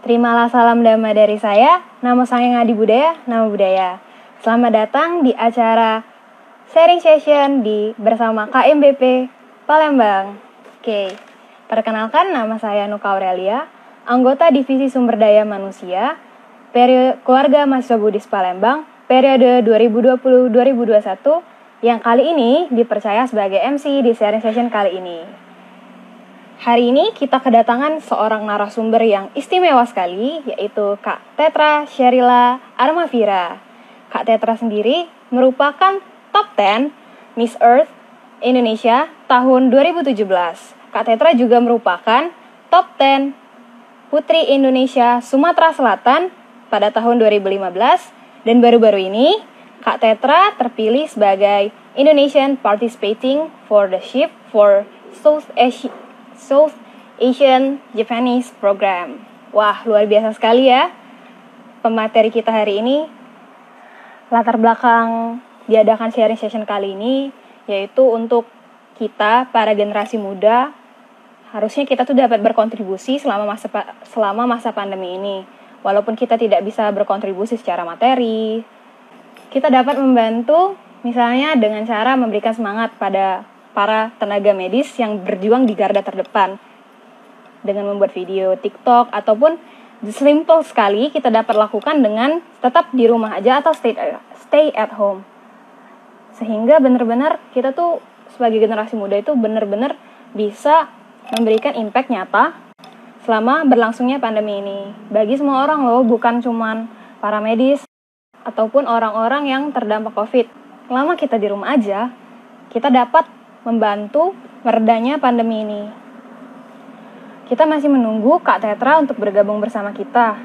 Terimalah salam damai dari saya, nama saya Ngadi Budaya, nama budaya. Selamat datang di acara sharing session bersama KMBP Palembang. Oke, perkenalkan nama saya Nuka Aurelia, anggota Divisi Sumber Daya Manusia, Keluarga Mahasiswa Budis Palembang, periode 2020-2021, yang kali ini dipercaya sebagai MC di sharing session kali ini. Hari ini kita kedatangan seorang narasumber yang istimewa sekali, yaitu Kak Tetra Sherila Armavira. Kak Tetra sendiri merupakan top 10 Miss Earth Indonesia tahun 2017. Kak Tetra juga merupakan top 10 Putri Indonesia Sumatera Selatan pada tahun 2015. Dan baru-baru ini, Kak Tetra terpilih sebagai Indonesian Participating for the Shift for South Asian Japanese Program. Wah, luar biasa sekali ya pemateri kita hari ini. Latar belakang diadakan sharing session kali ini yaitu untuk kita, para generasi muda, harusnya kita tuh dapat berkontribusi selama masa pandemi ini. Walaupun kita tidak bisa berkontribusi secara materi, kita dapat membantu misalnya dengan cara memberikan semangat pada para tenaga medis yang berjuang di garda terdepan dengan membuat video TikTok ataupun simple sekali kita dapat lakukan dengan tetap di rumah aja atau stay at home, sehingga benar-benar kita tuh sebagai generasi muda itu benar-benar bisa memberikan impact nyata selama berlangsungnya pandemi ini bagi semua orang loh, bukan cuman para medis ataupun orang-orang yang terdampak COVID. Selama kita di rumah aja, kita dapat membantu meredanya pandemi ini. Kita masih menunggu Kak Tetra untuk bergabung bersama kita.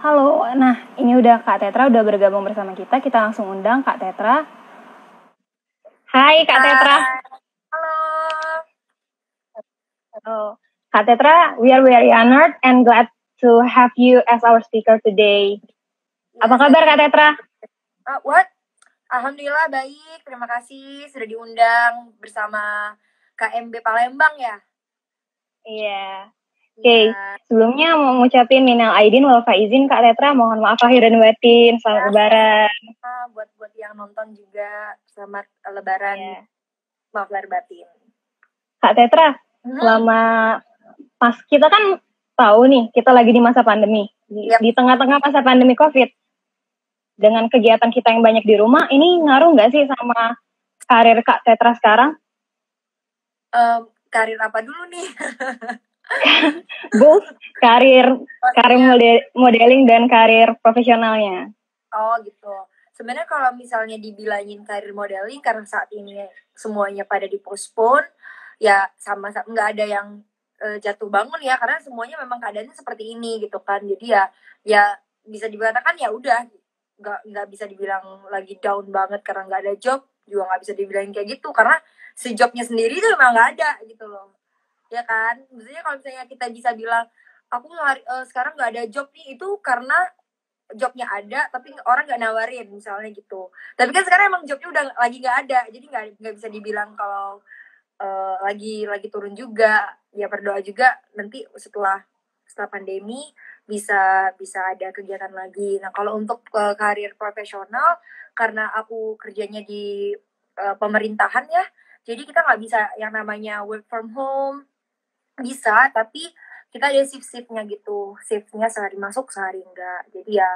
Halo, nah ini udah Kak Tetra udah bergabung bersama kita. Kita langsung undang Kak Tetra. Hai Kak Tetra. Halo. Kak Tetra, we are very honored and glad to have you as our speaker today. Apa kabar Kak Tetra? Alhamdulillah baik, terima kasih sudah diundang bersama KMB Palembang ya. Iya. Oke, sebelumnya mau ngucapin minal aidin wal faizin Kak Tetra, mohon maaf lahir dan batin, selamat lebaran. Buat yang nonton juga selamat lebaran, maaf lahir batin. Kak Tetra, selama pas kita kan tahu nih kita lagi di masa pandemi, di tengah-tengah masa pandemi COVID. Dengan kegiatan kita yang banyak di rumah, ini ngaruh nggak sih sama karir Kak Tetra sekarang? Karir apa dulu nih? Both, karir modeling dan karir profesionalnya. Oh gitu. Sebenarnya kalau misalnya dibilangin karir modeling, karena saat ini semuanya pada dipospon, ya sama nggak ada yang jatuh bangun ya, karena semuanya memang keadaannya seperti ini gitu kan. Jadi ya bisa dikatakan ya udah. Nggak bisa dibilang lagi down banget karena nggak ada job, juga nggak bisa dibilang kayak gitu karena si jobnya sendiri tuh memang nggak ada gitu loh, ya kan. Maksudnya kalau misalnya kita bisa bilang aku sekarang nggak ada job nih, itu karena jobnya ada tapi orang nggak nawarin misalnya gitu. Tapi kan sekarang emang jobnya udah lagi nggak ada, jadi nggak bisa dibilang kalau lagi turun juga. Ya berdoa juga nanti setelah pandemi bisa ada kegiatan lagi. Nah kalau untuk karir profesional, karena aku kerjanya di pemerintahan ya, jadi kita nggak bisa yang namanya work from home. Bisa, tapi kita ada shift-shiftnya gitu. Shiftnya sehari masuk sehari enggak. Jadi ya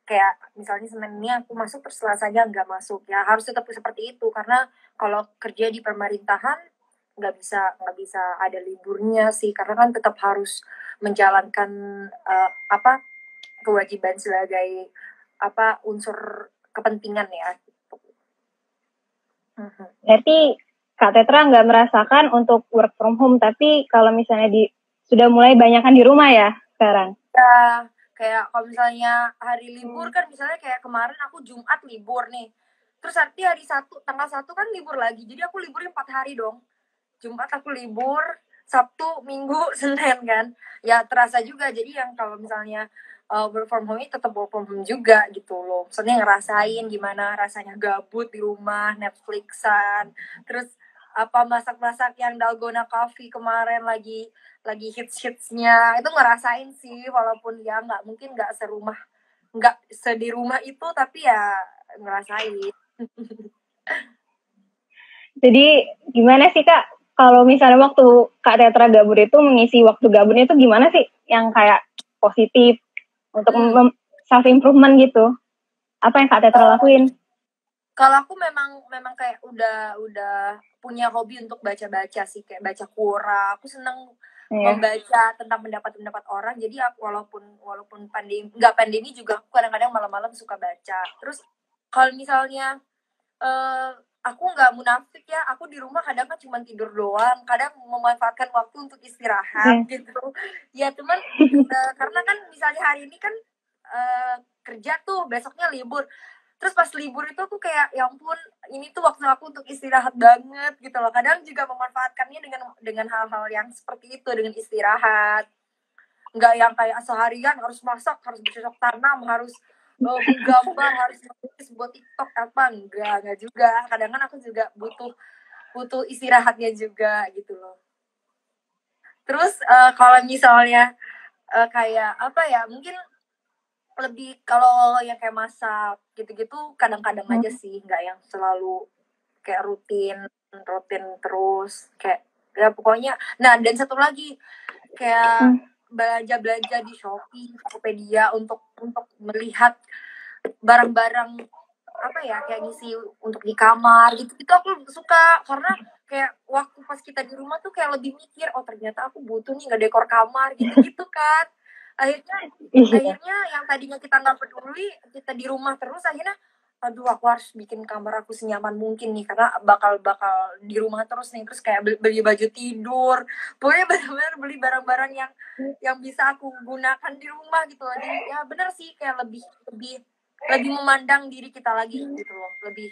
kayak misalnya Senin ini aku masuk terus Selasanya enggak masuk, ya harus tetap seperti itu karena kalau kerja di pemerintahan nggak bisa ada liburnya sih, karena kan tetap harus menjalankan kewajiban sebagai unsur kepentingan ya. Berarti Kak Tetra nggak merasakan untuk work from home, tapi kalau misalnya sudah mulai banyakan di rumah ya sekarang? Ya, kayak kalau misalnya hari libur kan, misalnya kayak kemarin aku Jumat libur nih, terus nanti hari tanggal 1 kan libur lagi, jadi aku liburnya 4 hari dong. Jumat aku libur, Sabtu, Minggu, Senin kan. Ya terasa juga. Jadi yang kalau misalnya work from home tetap work from home juga gitu loh. Maksudnya ngerasain gimana rasanya gabut di rumah, Netflixan, terus apa masak-masak yang dalgona coffee kemarin lagi hits-hitsnya itu ngerasain sih, walaupun ya nggak sedi rumah itu, tapi ya ngerasain. Jadi gimana sih Kak, kalau misalnya waktu Kak Tetra gabut itu mengisi waktu gabutnya itu gimana sih yang kayak positif untuk self improvement gitu? Apa yang Kak Tetra lakuin? Kalau aku memang kayak udah punya hobi untuk baca-baca sih, kayak baca Quora. Aku seneng membaca tentang pendapat-pendapat orang. Jadi aku walaupun pandemi juga aku kadang-kadang malam-malam suka baca. Terus kalau misalnya aku nggak munafik ya, aku di rumah kadang kan cuma tidur doang, kadang memanfaatkan waktu untuk istirahat gitu. Ya cuman karena kan misalnya hari ini kan kerja tuh, besoknya libur. Terus pas libur itu aku kayak, ya ampun, ini tuh waktu aku untuk istirahat banget gitu loh. Kadang juga memanfaatkannya dengan hal-hal yang seperti itu, dengan istirahat. Nggak yang kayak seharian harus masak, harus bercocok tanam, harus menggambar, harus nulis buat TikTok apa. Enggak juga. Kadang kan aku juga butuh istirahatnya juga gitu loh. Terus kalau misalnya kayak apa ya, mungkin lebih kalau yang kayak masak gitu-gitu kadang-kadang aja sih, nggak yang selalu kayak rutin terus kayak ya pokoknya. Nah, dan satu lagi kayak belanja di Shopee, Tokopedia untuk melihat barang-barang apa ya, kayak ngisi untuk di kamar gitu aku suka, karena kayak waktu pas kita di rumah tuh kayak lebih mikir, oh ternyata aku butuh nih ngedekor kamar gitu kan. Akhirnya yang tadinya kita nggak peduli, kita di rumah terus, akhirnya aduh aku harus bikin kamar aku senyaman mungkin nih, karena bakal di rumah terus nih. Terus kayak beli baju tidur, pokoknya benar-benar beli barang-barang yang bisa aku gunakan di rumah gitu loh. Jadi ya benar sih, kayak lebih memandang diri kita lagi gitu loh, lebih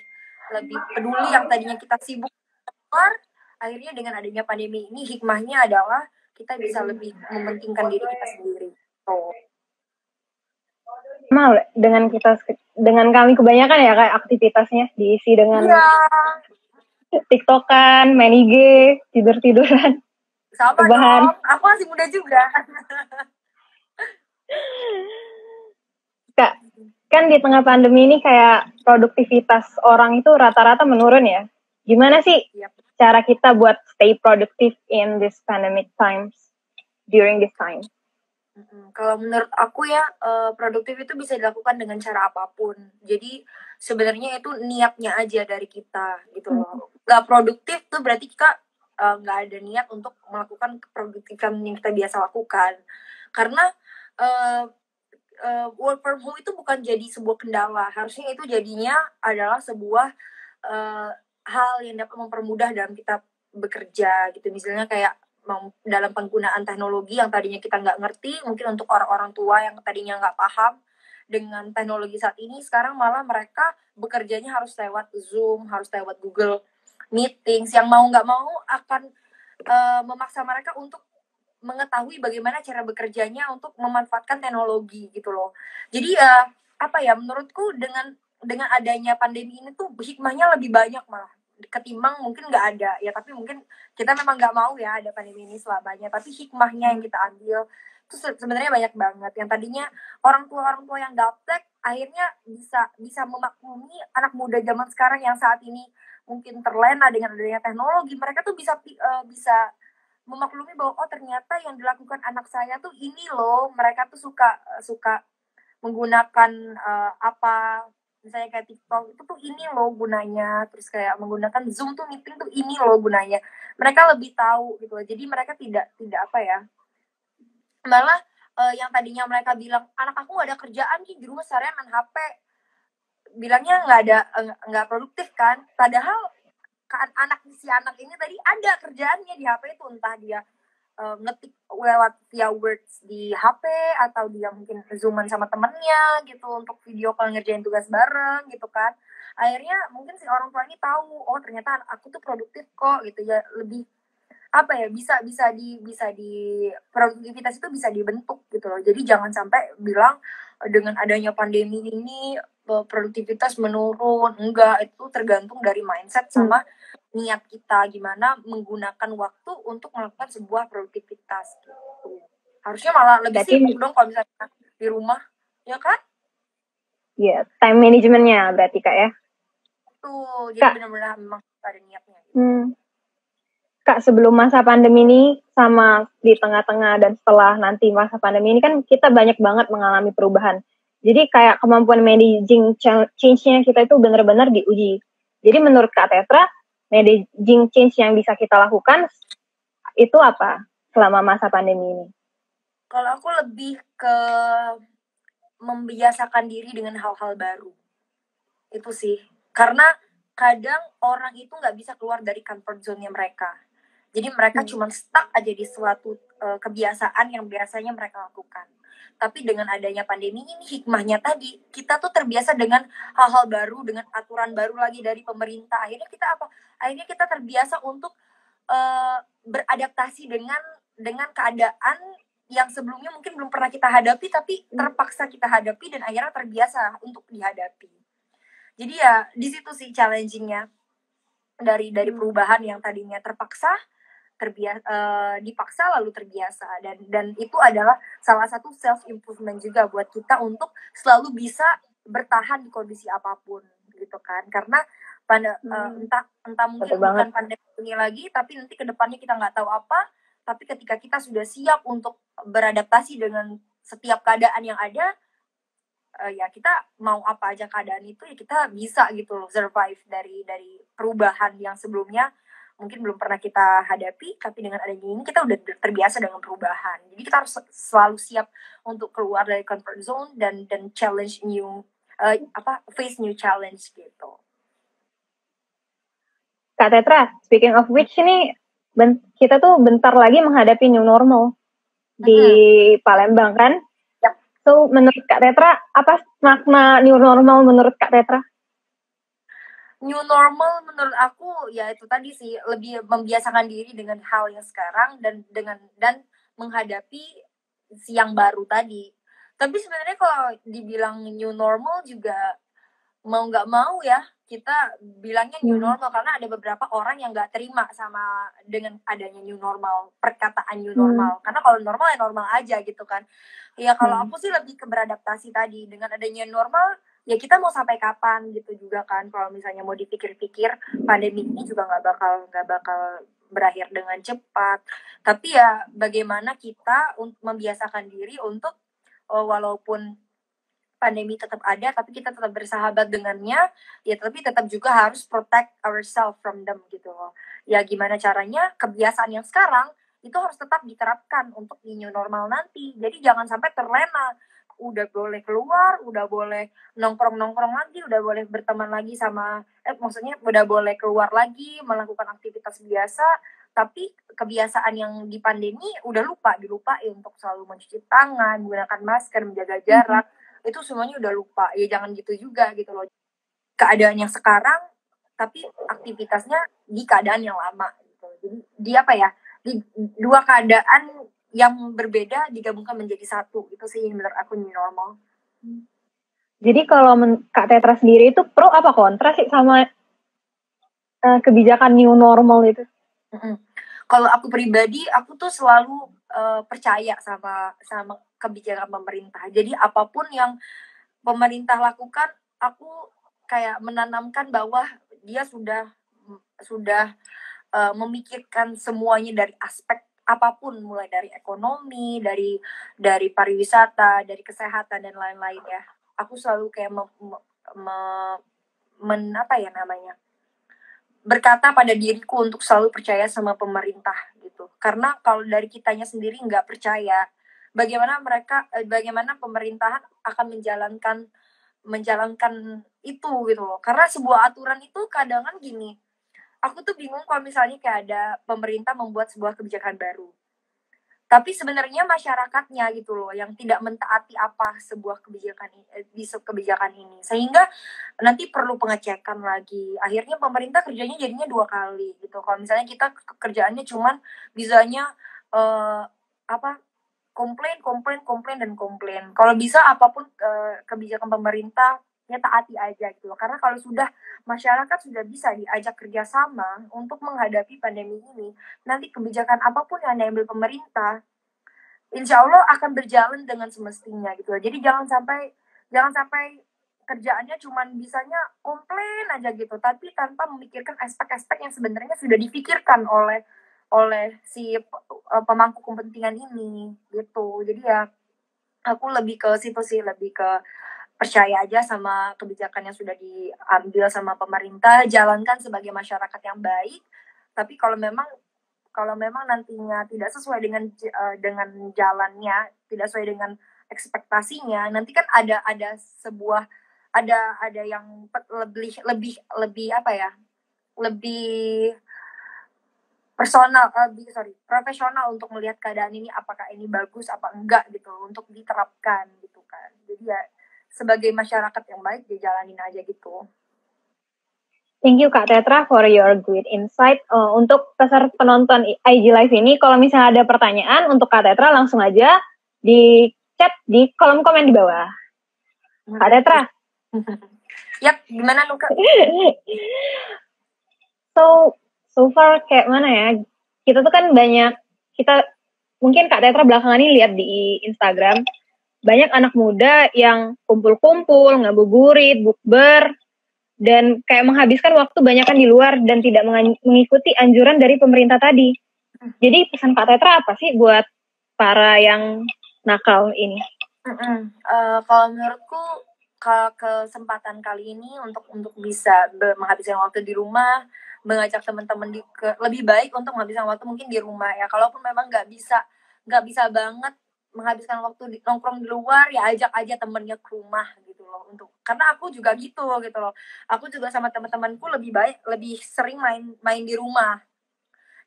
peduli. Yang tadinya kita sibuk keluar, akhirnya dengan adanya pandemi ini hikmahnya adalah kita bisa lebih mementingkan diri kita sendiri. Mal dengan kami kebanyakan ya kayak aktivitasnya diisi dengan TikTokan, main IG, tiduran. Sama dong, aku masih muda juga. Kak, kan di tengah pandemi ini kayak produktivitas orang itu rata-rata menurun ya. Gimana sih cara kita buat stay productive in this pandemic times, during this time? Kalau menurut aku ya, produktif itu bisa dilakukan dengan cara apapun. Jadi sebenarnya itu niatnya aja dari kita gitu loh. Gak produktif tuh berarti kita nggak ada niat untuk melakukan keproduktifan yang kita biasa lakukan. Karena work from home itu bukan jadi sebuah kendala. Harusnya itu jadinya adalah sebuah hal yang dapat mempermudah dalam kita bekerja gitu. Misalnya kayak dalam penggunaan teknologi yang tadinya kita nggak ngerti, mungkin untuk orang-orang tua yang tadinya nggak paham dengan teknologi saat ini, sekarang malah mereka bekerjanya harus lewat Zoom, harus lewat Google Meetings, yang mau nggak mau akan memaksa mereka untuk mengetahui bagaimana cara bekerjanya untuk memanfaatkan teknologi gitu loh. Jadi apa ya, menurutku dengan adanya pandemi ini tuh hikmahnya lebih banyak malah ketimbang mungkin nggak ada ya. Tapi mungkin kita memang nggak mau ya ada pandemi ini selamanya, tapi hikmahnya yang kita ambil itu sebenarnya banyak banget. Yang tadinya orang tua yang gaptek akhirnya bisa memaklumi anak muda zaman sekarang yang saat ini mungkin terlena dengan adanya teknologi. Mereka tuh bisa memaklumi bahwa oh ternyata yang dilakukan anak saya tuh ini loh, mereka tuh suka menggunakan apa misalnya kayak TikTok itu tuh ini loh gunanya, terus kayak menggunakan Zoom tuh meeting tuh ini loh gunanya. Mereka lebih tahu gitu loh. Jadi mereka tidak apa ya, malah yang tadinya mereka bilang anak aku nggak ada kerjaan nih di rumah seharian main HP, bilangnya nggak produktif kan, padahal si anak ini tadi ada kerjaannya di HP itu, entah dia ngetik lewat via words di HP atau dia mungkin zooman sama temennya gitu untuk video call ngerjain tugas bareng gitu kan. Akhirnya mungkin si orang tua ini tahu, oh ternyata aku tuh produktif kok gitu ya. Lebih apa ya, bisa di produktivitas itu bisa dibentuk gitu loh. Jadi jangan sampai bilang dengan adanya pandemi ini produktivitas menurun. Enggak, itu tergantung dari mindset sama niat kita gimana menggunakan waktu untuk melakukan sebuah produktivitas gitu. Harusnya malah lebih Berarti- sibuk dong kalau misalnya di rumah, ya kan? Iya, time managementnya berarti Kak ya. Tuh, jadi benar-benar memang ada niatnya. Gitu. Kak, sebelum masa pandemi ini sama di tengah-tengah dan setelah nanti masa pandemi ini kan kita banyak banget mengalami perubahan. Jadi kayak kemampuan managing change-nya kita itu benar-benar diuji. Jadi menurut Kak Tetra, managing change yang bisa kita lakukan itu apa selama masa pandemi ini? Kalau aku lebih ke membiasakan diri dengan hal-hal baru. Itu sih. Karena kadang orang itu nggak bisa keluar dari comfort zone-nya mereka. Jadi mereka cuma stuck aja di suatu kebiasaan yang biasanya mereka lakukan. Tapi dengan adanya pandemi ini, hikmahnya tadi, kita tuh terbiasa dengan hal-hal baru, dengan aturan baru lagi dari pemerintah. Akhirnya kita apa? Akhirnya kita terbiasa untuk beradaptasi dengan keadaan yang sebelumnya mungkin belum pernah kita hadapi, tapi terpaksa kita hadapi dan akhirnya terbiasa untuk dihadapi. Jadi ya di situ sih challenging-nya dari perubahan yang tadinya terpaksa dipaksa lalu terbiasa, dan itu adalah salah satu self improvement juga buat kita untuk selalu bisa bertahan di kondisi apapun gitu kan, karena entah mungkin bukan pandemi ini lagi, tapi nanti kedepannya kita nggak tahu apa, tapi ketika kita sudah siap untuk beradaptasi dengan setiap keadaan yang ada, ya kita mau apa aja keadaan itu ya kita bisa gitu loh survive dari perubahan yang sebelumnya mungkin belum pernah kita hadapi, tapi dengan adanya ini kita udah terbiasa dengan perubahan. Jadi kita harus selalu siap untuk keluar dari comfort zone dan challenge face new challenge gitu. Kak Tetra, speaking of which ini kita tuh bentar lagi menghadapi new normal di Palembang kan? Yep. So menurut Kak Tetra, apa makna new normal menurut Kak Tetra? New normal menurut aku ya itu tadi sih, lebih membiasakan diri dengan hal yang sekarang dan menghadapi yang baru tadi. Tapi sebenarnya kalau dibilang new normal juga mau nggak mau ya kita bilangnya new normal, karena ada beberapa orang yang nggak terima sama dengan adanya new normal, perkataan new normal. Karena kalau normal ya normal aja gitu kan. Ya kalau aku sih lebih ke beradaptasi tadi dengan adanya normal. Ya kita mau sampai kapan gitu juga kan, kalau misalnya mau dipikir-pikir pandemi ini juga nggak bakal berakhir dengan cepat, tapi ya bagaimana kita membiasakan diri untuk walaupun pandemi tetap ada tapi kita tetap bersahabat dengannya, ya tapi tetap juga harus protect ourselves from them gitu loh. Ya gimana caranya kebiasaan yang sekarang itu harus tetap diterapkan untuk di new normal nanti, jadi jangan sampai terlena. Udah boleh keluar, udah boleh nongkrong lagi, udah boleh berteman lagi sama maksudnya udah boleh keluar lagi melakukan aktivitas biasa, tapi kebiasaan yang di pandemi udah dilupain untuk selalu mencuci tangan, menggunakan masker, menjaga jarak, itu semuanya udah lupa. Ya jangan gitu juga gitu loh, keadaan yang sekarang tapi aktivitasnya di keadaan yang lama gitu. Jadi dia apa ya, di dua keadaan yang berbeda digabungkan menjadi satu. Itu sih menurut aku new normal. Jadi kalau Kak Tetra sendiri itu pro apa kontra sih sama kebijakan new normal itu? Kalau aku pribadi, aku tuh selalu percaya sama kebijakan pemerintah. Jadi apapun yang pemerintah lakukan, aku kayak menanamkan bahwa dia sudah memikirkan semuanya dari aspek apapun, mulai dari ekonomi, dari pariwisata, dari kesehatan dan lain-lain ya. Aku selalu kayak berkata pada diriku untuk selalu percaya sama pemerintah gitu. Karena kalau dari kitanya sendiri nggak percaya, bagaimana pemerintahan akan menjalankan itu gitu loh. Karena sebuah aturan itu kadang kan gini, aku tuh bingung kalau misalnya kayak ada pemerintah membuat sebuah kebijakan baru, tapi sebenarnya masyarakatnya gitu loh yang tidak mentaati apa sebuah kebijakan ini, sehingga nanti perlu pengecekan lagi. Akhirnya pemerintah kerjanya jadinya 2 kali gitu. Kalau misalnya kita kerjaannya cuman bisanya komplain. Kalau bisa apapun kebijakan pemerintah ya taati aja gitu loh. Karena kalau sudah masyarakat sudah bisa diajak kerjasama untuk menghadapi pandemi ini, nanti kebijakan apapun yang diambil pemerintah, insya Allah akan berjalan dengan semestinya gitu loh. Jadi jangan sampai kerjaannya cuman bisanya komplain aja gitu, tapi tanpa memikirkan aspek-aspek yang sebenarnya sudah dipikirkan oleh si pemangku kepentingan ini gitu. Jadi ya aku lebih ke situ sih, lebih ke percaya aja sama kebijakan yang sudah diambil sama pemerintah, jalankan sebagai masyarakat yang baik. Tapi kalau memang nantinya tidak sesuai dengan jalannya, tidak sesuai dengan ekspektasinya, nanti kan ada sebuah ada yang lebih lebih lebih apa ya? Lebih profesional untuk melihat keadaan ini apakah ini bagus apa enggak gitu untuk diterapkan gitu kan. Jadi ya sebagai masyarakat yang baik dijalanin aja gitu. Thank you Kak Tetra for your great insight. Untuk peserta penonton IG Live ini, kalau misalnya ada pertanyaan untuk Kak Tetra, langsung aja di chat di kolom komen di bawah. Kak Tetra. Yap, gimana Nuka? So far kayak mana ya? Kita tuh kan mungkin Kak Tetra belakangan ini lihat di Instagram, banyak anak muda yang kumpul-kumpul, ngabuburit, bukber, dan kayak menghabiskan waktu banyakan di luar dan tidak mengikuti anjuran dari pemerintah tadi. Jadi pesan Kak Tetra apa sih buat para yang nakal ini? Kalau menurutku kesempatan kali ini untuk bisa menghabiskan waktu di rumah, mengajak teman-teman lebih baik untuk menghabiskan waktu mungkin di rumah ya. Kalaupun memang nggak bisa banget menghabiskan waktu nongkrong di luar, ya ajak aja temennya ke rumah gitu loh. Karena aku juga gitu loh. Aku juga sama teman-temanku lebih sering main di rumah.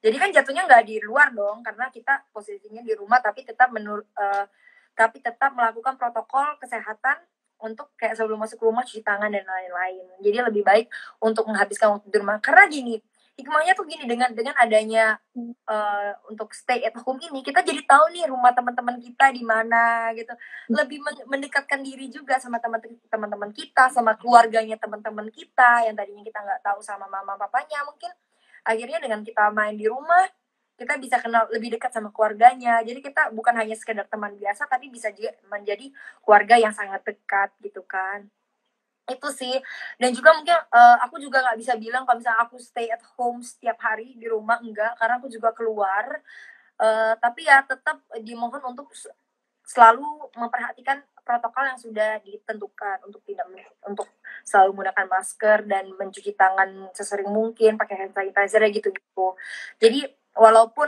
Jadi kan jatuhnya nggak di luar dong, karena kita posisinya di rumah tapi tetap melakukan protokol kesehatan untuk kayak sebelum masuk rumah cuci tangan dan lain-lain. Jadi lebih baik untuk menghabiskan waktu di rumah. Karena gini, hikmahnya tuh gini, dengan adanya untuk stay at home ini, kita jadi tahu nih rumah teman-teman kita di mana gitu. Lebih mendekatkan diri juga sama teman-teman kita, sama keluarganya teman-teman kita yang tadinya kita nggak tahu sama mama papanya. Mungkin akhirnya dengan kita main di rumah, kita bisa kenal lebih dekat sama keluarganya. Jadi kita bukan hanya sekedar teman biasa, tapi bisa juga menjadi keluarga yang sangat dekat gitu kan. Itu sih. Dan juga mungkin aku juga nggak bisa bilang kalau misalnya aku stay at home setiap hari di rumah, enggak, karena aku juga keluar. Tapi ya tetap dimohon untuk selalu memperhatikan protokol yang sudah ditentukan untuk selalu menggunakan masker dan mencuci tangan sesering mungkin, pakai hand sanitizer gitu. Jadi walaupun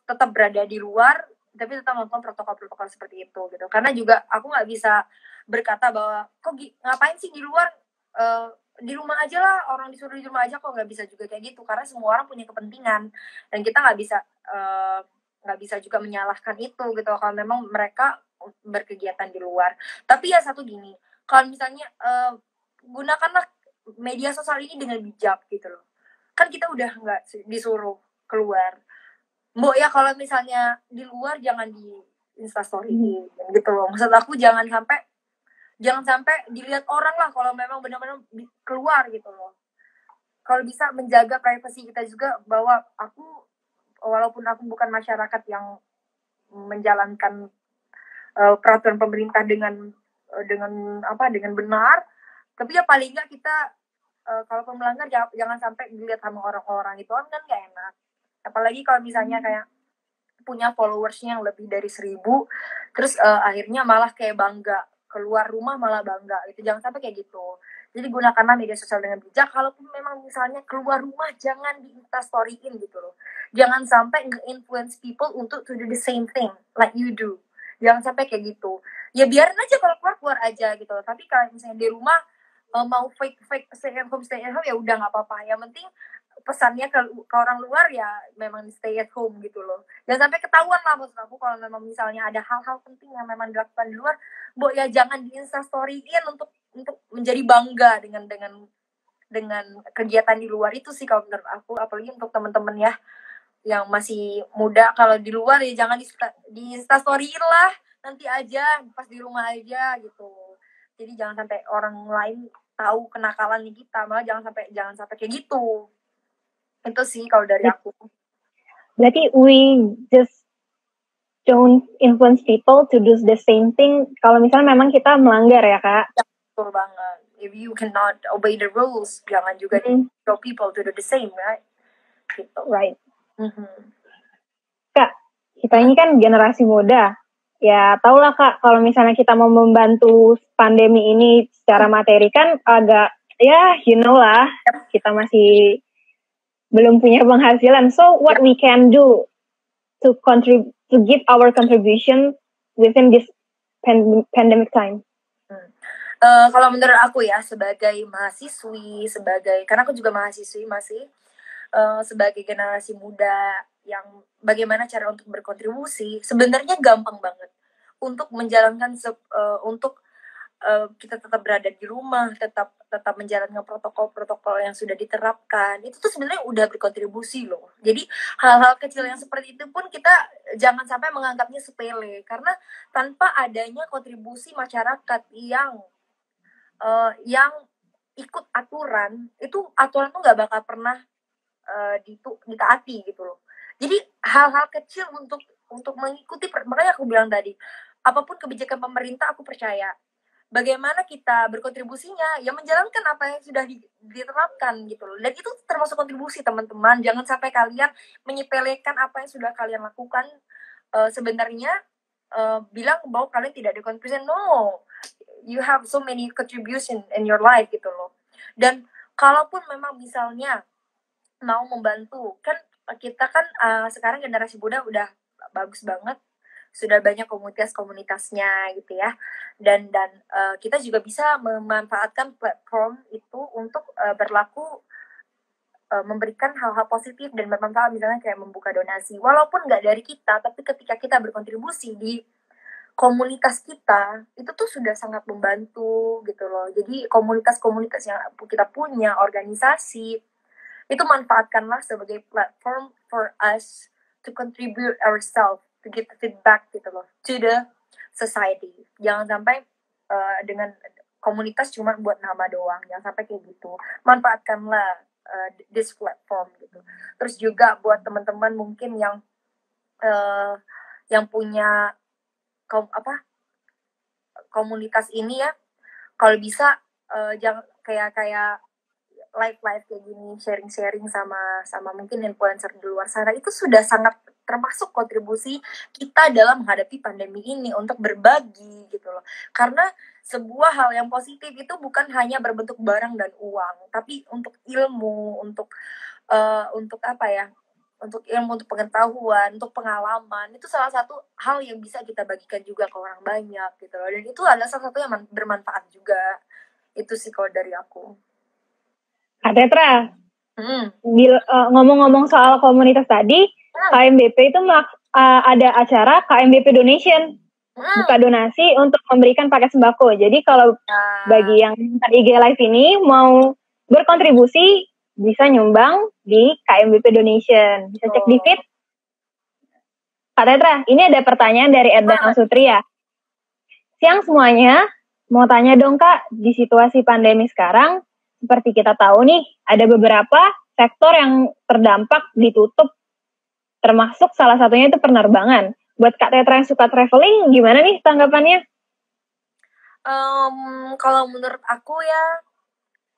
tetap berada di luar, tapi tetap melakukan protokol-protokol seperti itu gitu. Karena juga aku nggak bisa berkata bahwa kok ngapain sih di luar, di rumah aja lah, orang disuruh di rumah aja, kok nggak bisa juga kayak gitu. Karena semua orang punya kepentingan dan kita nggak bisa juga menyalahkan itu gitu kalau memang mereka berkegiatan di luar. Tapi ya satu gini, kalau misalnya gunakanlah media sosial ini dengan bijak gitu loh. Kan kita udah nggak disuruh keluar. Mbok ya kalau misalnya di luar jangan di instastory gitu loh. Maksud aku jangan sampai dilihat orang lah kalau memang benar-benar keluar gitu loh. Kalau bisa menjaga privasi kita juga, bahwa walaupun aku bukan masyarakat yang menjalankan peraturan pemerintah dengan benar, tapi ya paling nggak kita kalau melanggar jangan sampai dilihat sama orang-orang, itu kan nggak enak. Apalagi kalau misalnya kayak punya followersnya yang lebih dari 1.000, terus akhirnya malah kayak bangga keluar rumah, malah bangga itu, jangan sampai kayak gitu. Jadi gunakanlah media sosial dengan bijak. Kalaupun memang misalnya keluar rumah, jangan di-instastoryin gitu loh. Jangan sampai nge-influence people untuk to do the same thing like you do. Jangan sampai kayak gitu. Ya biarin aja kalau keluar aja gitu. Tapi kalau misalnya di rumah mau fake stay at home ya udah nggak apa-apa. Yang penting pesannya ke orang luar ya memang stay at home gitu loh. Jangan sampai ketahuan lah maksud aku, kalau memang misalnya ada hal-hal penting yang memang dilakukan di luar, ya jangan di-instastoryin untuk menjadi bangga dengan kegiatan di luar itu sih kalau menurut aku. Apalagi untuk teman-teman ya yang masih muda, kalau di luar ya jangan di instastoryin lah, nanti aja pas di rumah aja gitu. Jadi jangan sampai orang lain tahu kenakalan kita, malah jangan sampai kayak gitu. Itu sih kalau dari aku. Berarti we just don't influence people to do the same thing kalau misalnya memang kita melanggar ya Kak. Ya, betul banget. If you cannot obey the rules, jangan juga show people to do the same, right? Gitu. Right. Kak, kita ini kan generasi muda. Ya, tau lah Kak, kalau misalnya kita mau membantu pandemi ini secara materi kan agak, ya you know lah, kita masih belum punya penghasilan. So, what we can do to give our contribution within this pandemic time? Kalau menurut aku ya, sebagai mahasiswi, karena aku juga mahasiswi masih, sebagai generasi muda yang bagaimana cara untuk berkontribusi, sebenarnya gampang banget untuk menjalankan untuk kita tetap berada di rumah, tetap menjalankan protokol-protokol yang sudah diterapkan, itu tuh sebenarnya udah berkontribusi loh. Jadi hal-hal kecil yang seperti itu pun kita jangan sampai menganggapnya sepele, karena tanpa adanya kontribusi masyarakat yang ikut aturan, itu aturan tuh nggak bakal pernah ditaati gitu loh. Jadi hal-hal kecil untuk mengikuti, makanya aku bilang tadi, apapun kebijakan pemerintah aku percaya. Bagaimana kita berkontribusinya, ya menjalankan apa yang sudah diterapkan gitu loh. Dan itu termasuk kontribusi teman-teman. Jangan sampai kalian menyepelekan apa yang sudah kalian lakukan. Sebenarnya bilang bahwa kalian tidak ada kontribusi. No, you have so many contribution in your life gitu loh. Dan kalaupun memang misalnya mau membantu, kan kita kan sekarang generasi muda udah bagus banget, sudah banyak komunitasnya gitu ya, dan kita juga bisa memanfaatkan platform itu untuk berlaku memberikan hal-hal positif dan bermanfaat, misalnya kayak membuka donasi, walaupun nggak dari kita, tapi ketika kita berkontribusi di komunitas kita, itu tuh sudah sangat membantu gitu loh. Jadi komunitas-komunitas yang kita punya, organisasi, itu manfaatkanlah sebagai platform for us to contribute ourselves, to give feedback gitu loh, to the society. Jangan sampai dengan komunitas cuma buat nama doang, jangan sampai kayak gitu. Manfaatkanlah this platform gitu. Terus juga buat teman-teman mungkin yang punya komunitas ini ya, kalau bisa jangan kayak live kayak gini, sharing sama mungkin influencer di luar sana, itu sudah sangat termasuk kontribusi kita dalam menghadapi pandemi ini, untuk berbagi gitu loh. Karena sebuah hal yang positif itu bukan hanya berbentuk barang dan uang, tapi untuk ilmu, untuk apa ya, untuk ilmu, untuk pengetahuan, untuk pengalaman, itu salah satu hal yang bisa kita bagikan juga ke orang banyak gitu loh. Dan itu adalah salah satu yang bermanfaat juga. Itu sih kalau dari aku. Kak Tetra, ngomong-ngomong soal komunitas tadi, KMBP itu ada acara KMBP Donation, buka donasi untuk memberikan paket sembako. Jadi kalau bagi yang IG Live ini mau berkontribusi, bisa nyumbang di KMBP Donation. Bisa cek di feed. Kak Tetra, ini ada pertanyaan dari Eddan Sutria. Siang semuanya, mau tanya dong Kak, di situasi pandemi sekarang, seperti kita tahu nih, ada beberapa sektor yang terdampak ditutup, termasuk salah satunya itu penerbangan. Buat Kak Tetra yang suka traveling, gimana nih tanggapannya? Kalau menurut aku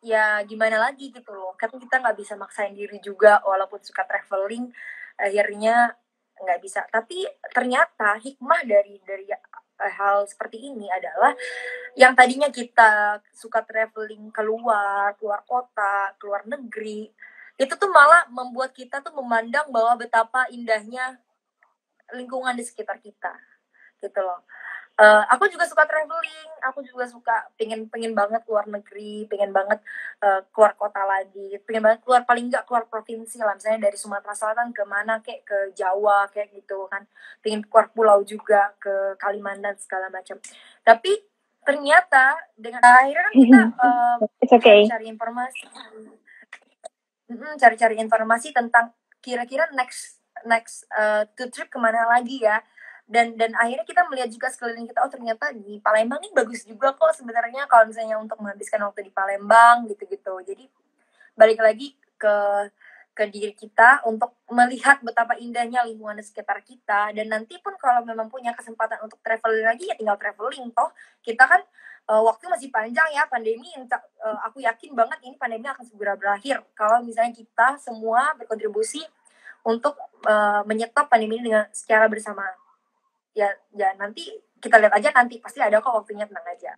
ya gimana lagi gitu loh. Kan kita nggak bisa maksain diri juga, walaupun suka traveling, akhirnya nggak bisa. Tapi ternyata hikmah dari hal seperti ini adalah yang tadinya kita suka traveling keluar kota, keluar negeri, itu tuh malah membuat kita tuh memandang bahwa betapa indahnya lingkungan di sekitar kita gitu loh. Aku juga suka traveling, aku juga suka pengen banget keluar negeri, pengen banget keluar kota lagi, pengen banget keluar, paling nggak keluar provinsi lah, misalnya dari Sumatera Selatan ke mana, kayak ke Jawa kayak gitu kan, pengen keluar pulau juga, ke Kalimantan segala macam. Tapi ternyata dengan akhirnya kita cari-cari informasi tentang kira-kira next trip kemana lagi ya. dan akhirnya kita melihat juga sekeliling kita, oh ternyata di Palembang ini bagus juga kok sebenarnya kalau misalnya untuk menghabiskan waktu di Palembang gitu-gitu. Jadi balik lagi ke diri kita untuk melihat betapa indahnya lingkungan di sekitar kita, dan nanti pun kalau memang punya kesempatan untuk traveling lagi ya tinggal traveling. Toh kita kan waktu masih panjang ya, pandemi aku yakin banget ini pandemi akan segera berakhir kalau misalnya kita semua berkontribusi untuk menyetop pandemi ini dengan secara bersama. Ya nanti kita lihat aja, nanti pasti ada kok waktunya, tenang aja.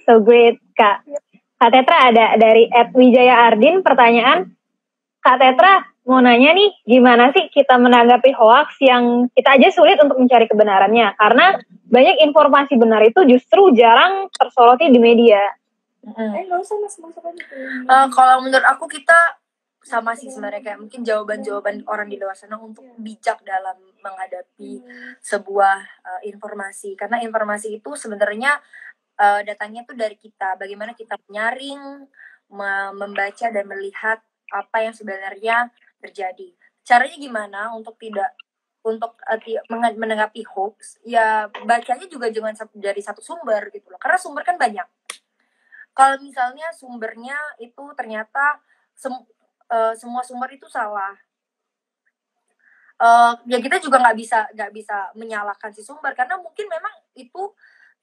So great, Kak. Kak Tetra, ada dari @wijaya ardin pertanyaan. Kak Tetra mau nanya nih, gimana sih kita menanggapi hoax yang kita aja sulit untuk mencari kebenarannya, karena banyak informasi benar itu justru jarang tersoroti di media. Kalau menurut aku kita sama sih sebenarnya, kayak mungkin jawaban orang di luar sana untuk bijak dalam menghadapi sebuah informasi, karena informasi itu sebenarnya datangnya tuh dari kita, bagaimana kita menyaring, membaca dan melihat apa yang sebenarnya terjadi. Caranya gimana untuk menanggapi hoax? Ya bacanya juga jangan dari satu sumber gitu loh, karena sumber kan banyak. Kalau misalnya sumbernya itu ternyata semua sumber itu salah, ya kita juga nggak bisa menyalahkan si sumber, karena mungkin memang itu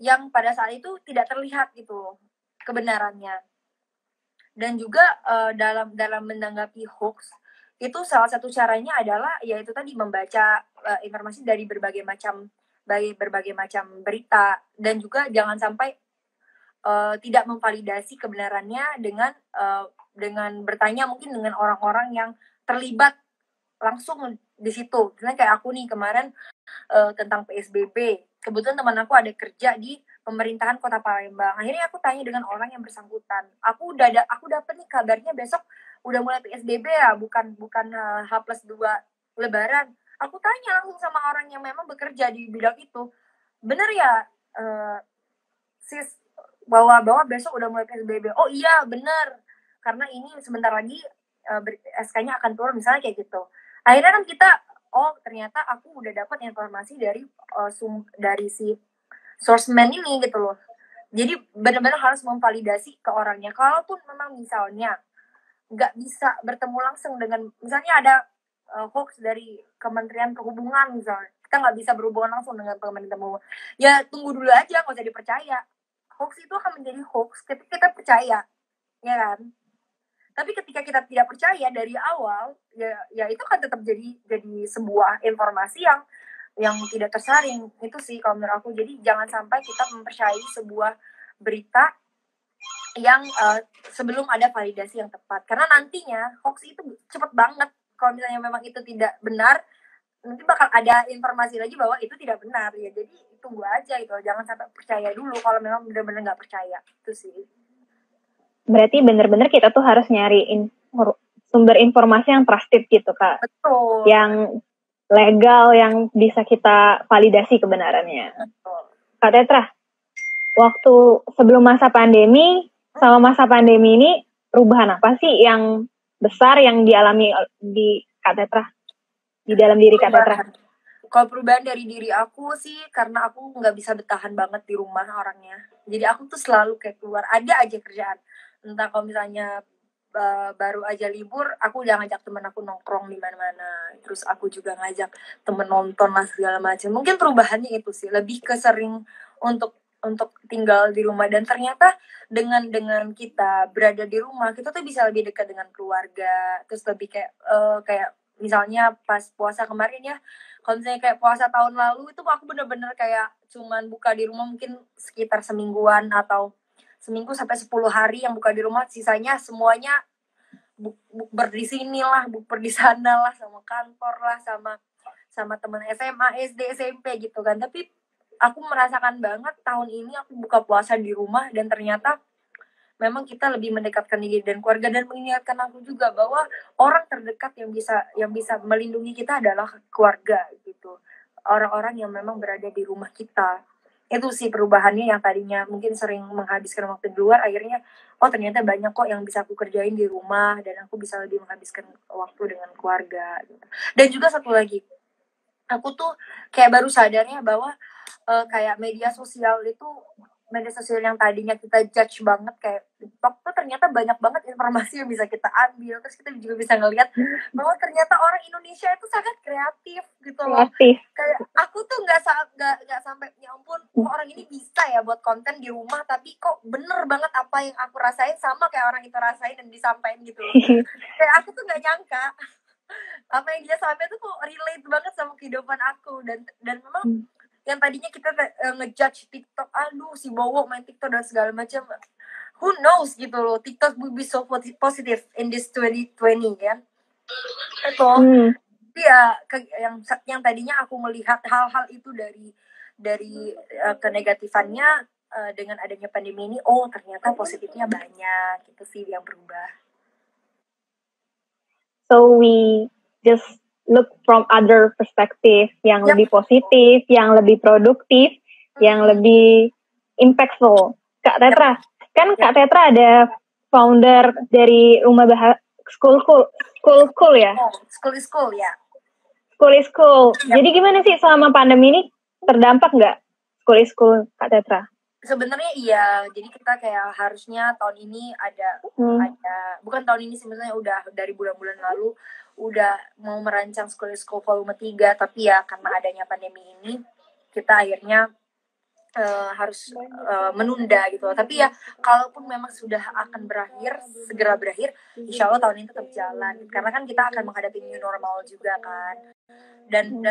yang pada saat itu tidak terlihat gitu kebenarannya. Dan juga dalam menanggapi hoax itu salah satu caranya adalah yaitu tadi membaca informasi dari berbagai macam berita, dan juga jangan sampai tidak memvalidasi kebenarannya dengan bertanya mungkin dengan orang-orang yang terlibat langsung di situ. Misalnya kayak aku nih kemarin tentang PSBB. Kebetulan teman aku ada kerja di pemerintahan Kota Palembang. Akhirnya aku tanya dengan orang yang bersangkutan. Aku dapat nih kabarnya besok udah mulai PSBB ya, bukan H+2 Lebaran. Aku tanya langsung sama orang yang memang bekerja di bidang itu. Bener ya, sis, bahwa besok udah mulai PSBB? Oh iya, bener. Karena ini sebentar lagi SK-nya akan turun, misalnya kayak gitu. Akhirnya kan kita, oh ternyata aku udah dapat informasi dari si source man ini gitu loh. Jadi benar-benar harus memvalidasi ke orangnya. Kalaupun memang misalnya nggak bisa bertemu langsung dengan, misalnya ada hoax dari Kementerian Perhubungan misalnya, kita nggak bisa berhubungan langsung dengan Kementerian Perhubungan, ya tunggu dulu aja, nggak usah dipercaya. Hoax itu akan menjadi hoax ketika kita percaya, ya kan? Tapi ketika kita tidak percaya dari awal, ya itu kan tetap jadi sebuah informasi yang tidak tersaring. Itu sih kalau menurut aku. Jadi jangan sampai kita mempercayai sebuah berita yang sebelum ada validasi yang tepat, karena nantinya hoax itu cepet banget. Kalau misalnya memang itu tidak benar, nanti bakal ada informasi lagi bahwa itu tidak benar, ya jadi tunggu aja itu, jangan sampai percaya dulu kalau memang benar-benar nggak percaya. Itu sih. Berarti benar-benar kita tuh harus nyari sumber informasi yang trusted gitu, Kak. Betul. Yang legal, yang bisa kita validasi kebenarannya. Betul. Kak Tetra, waktu sebelum masa pandemi sama masa pandemi ini, perubahan apa sih yang besar yang dialami di Kak Tetra? Di dalam diri Kak Tetra? Kalau perubahan dari diri aku sih, karena aku nggak bisa bertahan banget di rumah orangnya. Jadi aku tuh selalu kayak keluar, ada aja kerjaan. Entah kalau misalnya baru aja libur, aku udah ngajak temen aku nongkrong di mana-mana. Terus aku juga ngajak temen nonton lah segala macam. Mungkin perubahannya itu sih, lebih ke sering untuk tinggal di rumah. Dan ternyata dengan kita berada di rumah, kita tuh bisa lebih dekat dengan keluarga. Terus lebih kayak misalnya pas puasa kemarin ya, kalau misalnya kayak puasa tahun lalu itu aku bener-bener kayak cuman buka di rumah mungkin sekitar semingguan atau seminggu sampai 10 hari yang buka di rumah, sisanya semuanya bukber di sini lah, bukber di sana lah, sama kantor lah, sama teman SMA, SD, SMP gitu kan. Tapi aku merasakan banget tahun ini aku buka puasa di rumah, dan ternyata memang kita lebih mendekatkan diri dan keluarga, dan mengingatkan aku juga bahwa orang terdekat yang bisa melindungi kita adalah keluarga gitu. Orang-orang yang memang berada di rumah kita. Itu sih perubahannya, yang tadinya mungkin sering menghabiskan waktu di luar, akhirnya oh ternyata banyak kok yang bisa aku kerjain di rumah, dan aku bisa lebih menghabiskan waktu dengan keluarga gitu. Dan juga satu lagi, aku tuh kayak baru sadarnya bahwa kayak media sosial yang tadinya kita judge banget kayak TikTok tuh ternyata banyak banget informasi yang bisa kita ambil, terus kita juga bisa ngelihat bahwa ternyata orang Indonesia itu sangat kreatif gitu loh. Kayak aku tuh nggak sampai ya ampun kok orang ini bisa ya buat konten di rumah tapi kok bener banget apa yang aku rasain sama kayak orang itu rasain dan disampaikan gitu loh. Kayak aku tuh nggak nyangka apa yang dia sampaikan tuh kok relate banget sama kehidupan aku, dan memang yang tadinya kita ngejudge TikTok, aduh si Bowo main TikTok dan segala macam, who knows gitu loh, TikTok will be so positive in this 2020 kan. Itu ya yang tadinya aku melihat hal-hal itu dari kenegatifannya, dengan adanya pandemi ini, oh ternyata positifnya banyak gitu sih yang berubah. So we just look from other perspective yang lebih positif, yang lebih produktif, yang lebih impactful. Kak Tetra, kan Kak Tetra ada founder dari Rumah Bahasa School ya? School ya. School. Jadi gimana sih selama pandemi ini terdampak nggak school Kak Tetra? Sebenarnya iya, jadi kita kayak harusnya tahun ini ada bukan tahun ini sebenarnya udah dari bulan-bulan lalu udah mau merancang school volume 3, tapi ya karena adanya pandemi ini kita akhirnya harus menunda gitu. Tapi ya kalaupun memang sudah akan segera berakhir, insya Allah tahun ini tetap jalan karena kan kita akan menghadapi new normal juga kan. Dan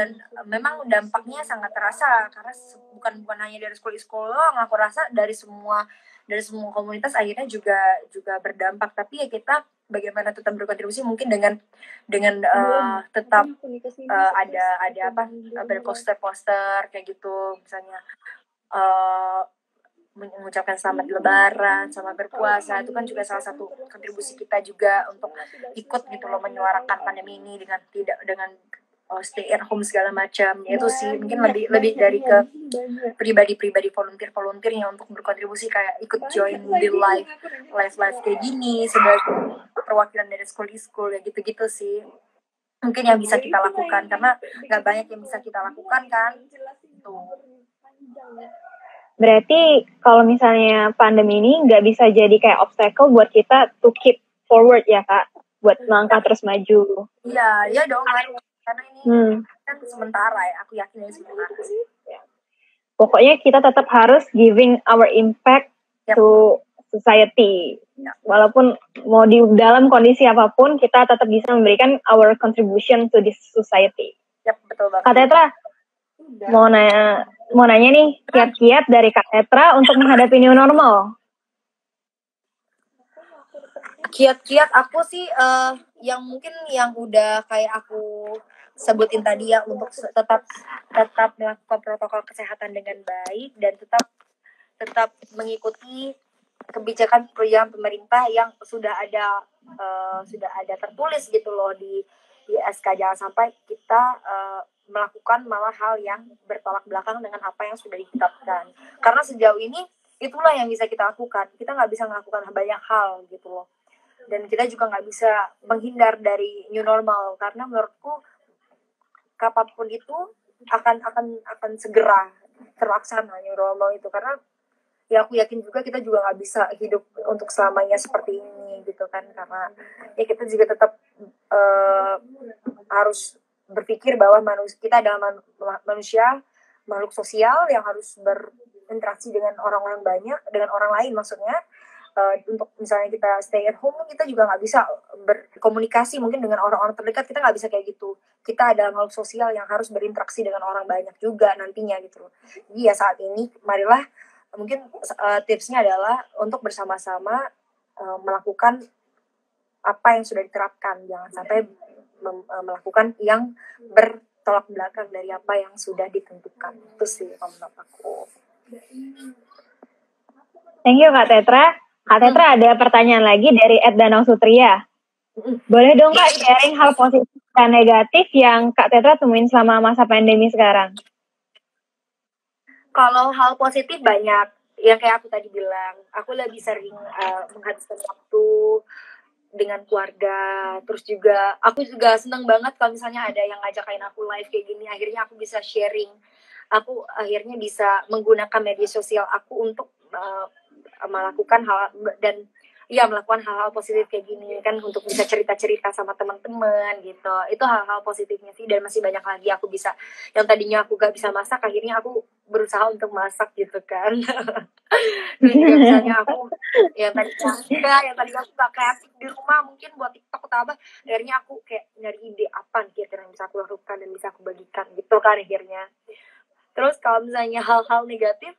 memang dampaknya sangat terasa karena bukan hanya dari sekolah, aku rasa dari semua komunitas akhirnya juga berdampak. Tapi ya kita bagaimana tetap berkontribusi mungkin dengan tetap ada poster kayak gitu misalnya, mengucapkan selamat lebaran, selamat berpuasa, itu kan juga salah satu kontribusi kita juga untuk ikut gitu loh menyuarakan pandemi ini dengan stay at home segala macam. Itu sih mungkin lebih dari ke pribadi volunteer yang untuk berkontribusi kayak ikut join di live kayak gini sebagai perwakilan dari school ya gitu sih mungkin yang bisa kita lakukan karena nggak banyak yang bisa kita lakukan kan tuh. Berarti kalau misalnya pandemi ini nggak bisa jadi kayak obstacle buat kita to keep forward ya Kak, buat melangkah terus maju. Iya dong, karena ini kan sementara ya, aku yakin ini sementara sih. Pokoknya kita tetap harus giving our impact to society. Walaupun mau di dalam kondisi apapun, kita tetap bisa memberikan our contribution to this society. Betul banget. Kak Tetra, mau nanya nih, kiat-kiat dari Kak Tetra untuk menghadapi new normal. Kiat-kiat aku sih yang mungkin yang udah kayak aku sebutin tadi ya, untuk tetap melakukan protokol kesehatan dengan baik dan tetap mengikuti kebijakan pemerintah yang sudah ada tertulis gitu loh di SK. Jangan sampai kita melakukan malah hal yang bertolak belakang dengan apa yang sudah ditetapkan. Karena sejauh ini itulah yang bisa kita lakukan. Kita nggak bisa melakukan banyak hal gitu loh. Dan kita juga nggak bisa menghindar dari new normal karena menurutku kapanpun itu akan segera terlaksana new normal itu, karena ya aku yakin juga kita juga nggak bisa hidup untuk selamanya seperti ini gitu kan, karena ya kita juga tetap harus berpikir bahwa kita adalah manusia, makhluk sosial yang harus berinteraksi dengan orang-orang banyak, dengan orang lain maksudnya. Untuk misalnya kita stay at home, kita juga nggak bisa berkomunikasi mungkin dengan orang-orang terdekat, kita nggak bisa kayak gitu. Kita adalah makhluk sosial yang harus berinteraksi dengan orang banyak juga nantinya gitu. Jadi ya saat ini marilah mungkin tipsnya adalah untuk bersama-sama melakukan apa yang sudah diterapkan, jangan sampai melakukan yang bertolak belakang dari apa yang sudah ditentukan. Itu sih menurut aku. Thank you Kak Tetra. Kak Tetra ada pertanyaan lagi dari Danau Sutria. Boleh dong Kak sharing hal positif dan negatif yang Kak Tetra temuin selama masa pandemi sekarang? Kalau hal positif banyak, yang kayak aku tadi bilang, aku lebih sering menghabiskan waktu dengan keluarga. Terus juga aku juga senang banget kalau misalnya ada yang ngajakin aku live kayak gini, akhirnya aku bisa sharing, aku akhirnya bisa menggunakan media sosial aku untuk melakukan hal dan ya melakukan hal-hal positif kayak gini kan, untuk bisa cerita-cerita sama teman-teman gitu. Itu hal-hal positifnya sih, dan masih banyak lagi aku bisa, yang tadinya aku gak bisa masak akhirnya aku berusaha untuk masak gitu kan. Terus juga misalnya aku yang tadi aku gak kreatif di rumah mungkin buat TikTok atau apa, akhirnya aku kayak nyari ide apa kira-kira yang bisa aku lakukan dan bisa aku bagikan gitu kan akhirnya. Terus kalau misalnya hal-hal negatif,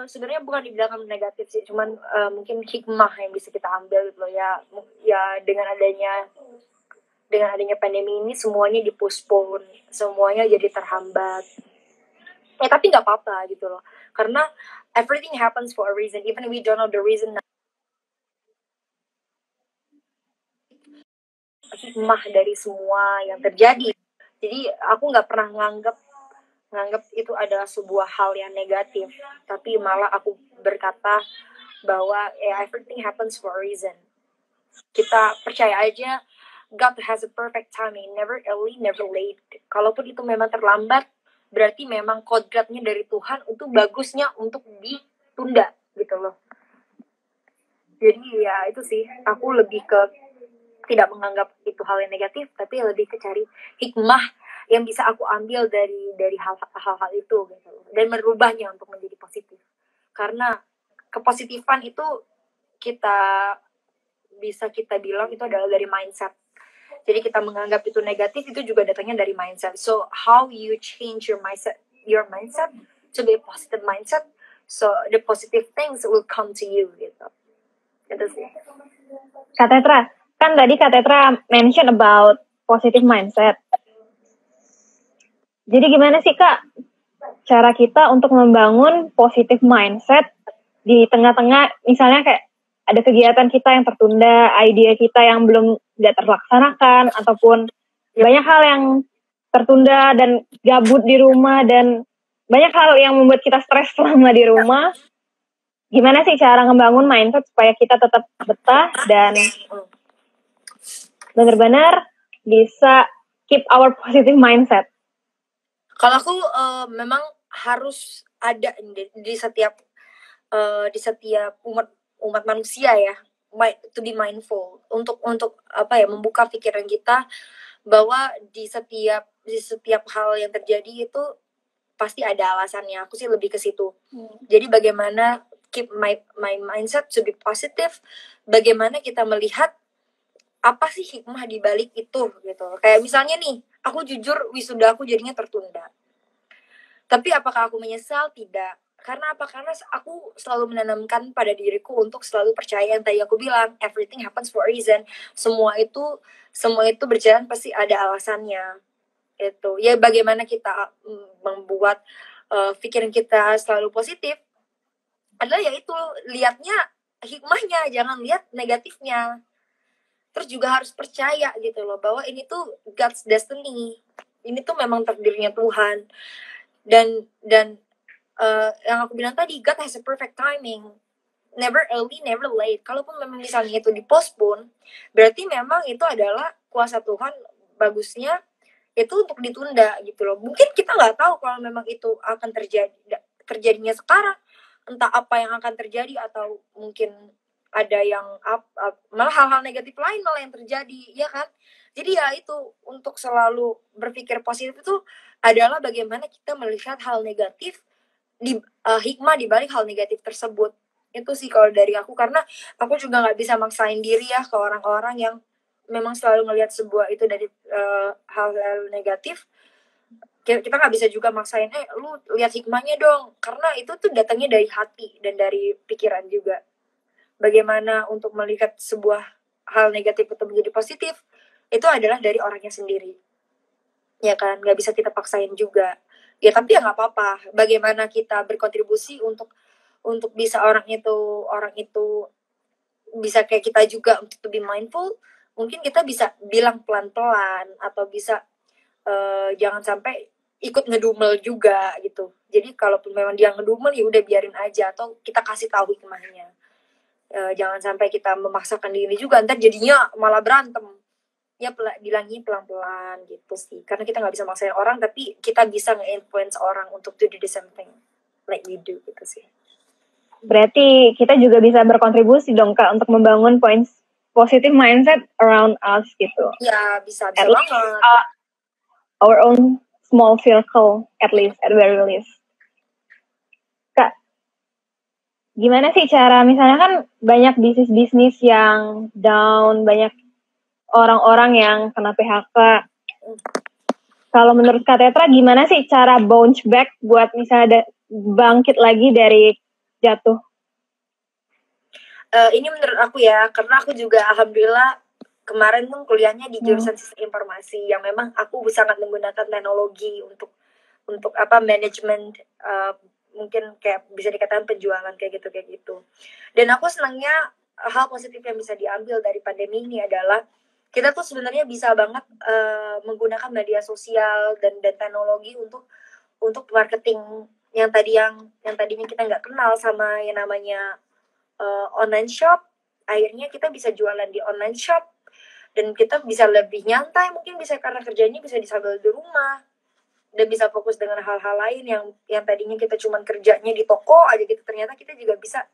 sebenarnya bukan dibilang negatif sih, cuman mungkin hikmah yang bisa kita ambil gitu loh ya. Ya dengan adanya pandemi ini semuanya dipospon, semuanya jadi terhambat. Tapi nggak apa-apa gitu loh, karena everything happens for a reason, even if we don't know the reason. Hikmah dari semua yang terjadi. Jadi aku nggak pernah nganggap itu adalah sebuah hal yang negatif, tapi malah aku berkata bahwa everything happens for a reason. Kita percaya aja God has a perfect timing, never early, never late. Kalaupun itu memang terlambat, berarti memang kodratnya dari Tuhan untuk bagusnya untuk ditunda gitu loh. Jadi ya itu sih, aku lebih ke tidak menganggap itu hal yang negatif, tapi lebih ke cari hikmah yang bisa aku ambil dari hal-hal itu gitu, dan merubahnya untuk menjadi positif. Karena kepositifan itu bisa kita bilang itu adalah dari mindset. Jadi kita menganggap itu negatif itu juga datangnya dari mindset. So how you change your mindset to be a positive mindset, so the positive things will come to you gitu. Itu sih. Kak Tetra, kan tadi Kak Tetra mention about positive mindset. Jadi gimana sih Kak cara kita untuk membangun positive mindset di tengah-tengah misalnya kayak ada kegiatan kita yang tertunda, idea kita yang belum tidak terlaksanakan, ataupun banyak hal yang tertunda dan gabut di rumah, dan banyak hal yang membuat kita stres selama di rumah. Gimana sih cara ngebangun mindset supaya kita tetap betah dan benar-benar bisa keep our positive mindset? Kalau aku memang harus ada di setiap umat manusia ya, to be mindful, untuk apa ya, membuka pikiran kita bahwa di setiap hal yang terjadi itu pasti ada alasannya. Aku sih lebih ke situ. Jadi bagaimana keep my mindset to be positive, bagaimana kita melihat apa sih hikmah di balik itu gitu. Kayak misalnya nih, aku jujur wisuda aku jadinya tertunda. Tapi apakah aku menyesal? Tidak. Karena apa? Karena aku selalu menanamkan pada diriku untuk selalu percaya yang tadi aku bilang, everything happens for a reason. Semua itu berjalan pasti ada alasannya. Itu. Ya bagaimana kita membuat pikiran kita selalu positif adalah yaitu lihatnya hikmahnya, jangan lihat negatifnya. Terus juga harus percaya gitu loh bahwa ini tuh God's destiny. Ini tuh memang takdirnya Tuhan. Dan yang aku bilang tadi, God has a perfect timing, never early, never late. Kalaupun memang misalnya itu dipostpone, berarti memang itu adalah kuasa Tuhan, bagusnya itu untuk ditunda gitu loh. Mungkin kita nggak tahu kalau memang itu akan terjadinya sekarang, entah apa yang akan terjadi, atau mungkin ada yang malah hal-hal negatif lain malah yang terjadi, ya kan? Jadi ya itu, untuk selalu berpikir positif itu adalah bagaimana kita melihat hal negatif, hikmah di balik hal negatif tersebut. Itu sih kalau dari aku, karena aku juga nggak bisa maksain diri ya ke orang-orang yang memang selalu ngelihat sebuah itu dari hal-hal negatif. Kita nggak bisa juga maksain, lu lihat hikmahnya dong, karena itu tuh datangnya dari hati dan dari pikiran juga. Bagaimana untuk melihat sebuah hal negatif itu menjadi positif, itu adalah dari orangnya sendiri, ya kan? Nggak bisa kita paksain juga. Ya tapi ya nggak apa-apa. Bagaimana kita berkontribusi untuk bisa orang itu bisa kayak kita juga, untuk to be mindful. Mungkin kita bisa bilang pelan-pelan, atau bisa jangan sampai ikut ngedumel juga gitu. Jadi kalaupun memang dia ngedumel, ya udah biarin aja, atau kita kasih tahu hikmahnya. Jangan sampai kita memaksakan diri juga, ntar jadinya malah berantem. Ya bilangnya pelan-pelan gitu sih, karena kita nggak bisa maksain orang, tapi kita bisa nge-influence orang untuk to do the same thing like we do gitu sih. Berarti kita juga bisa berkontribusi dong Kak untuk membangun positive mindset around us gitu. Ya bisa at banget. Our own small circle at least, at very least. Kak, gimana sih cara, misalnya kan banyak bisnis yang down, banyak orang-orang yang kena PHK. Kalau menurut Kak Tetra, gimana sih cara bounce back buat misalnya bangkit lagi dari jatuh? Ini menurut aku ya, karena aku juga alhamdulillah kemarin tuh kuliahnya di jurusan sistem informasi, yang memang aku sangat menggunakan teknologi untuk manajemen, mungkin kayak bisa dikatakan penjualan kayak gitu. Dan aku senangnya hal positif yang bisa diambil dari pandemi ini adalah kita tuh sebenarnya bisa banget menggunakan media sosial dan teknologi untuk marketing yang tadinya kita nggak kenal sama yang namanya online shop. Akhirnya kita bisa jualan di online shop dan kita bisa lebih nyantai, mungkin bisa karena kerjanya bisa disambil di rumah dan bisa fokus dengan hal-hal lain yang tadinya kita cuman kerjanya di toko aja gitu. Ternyata kita juga bisa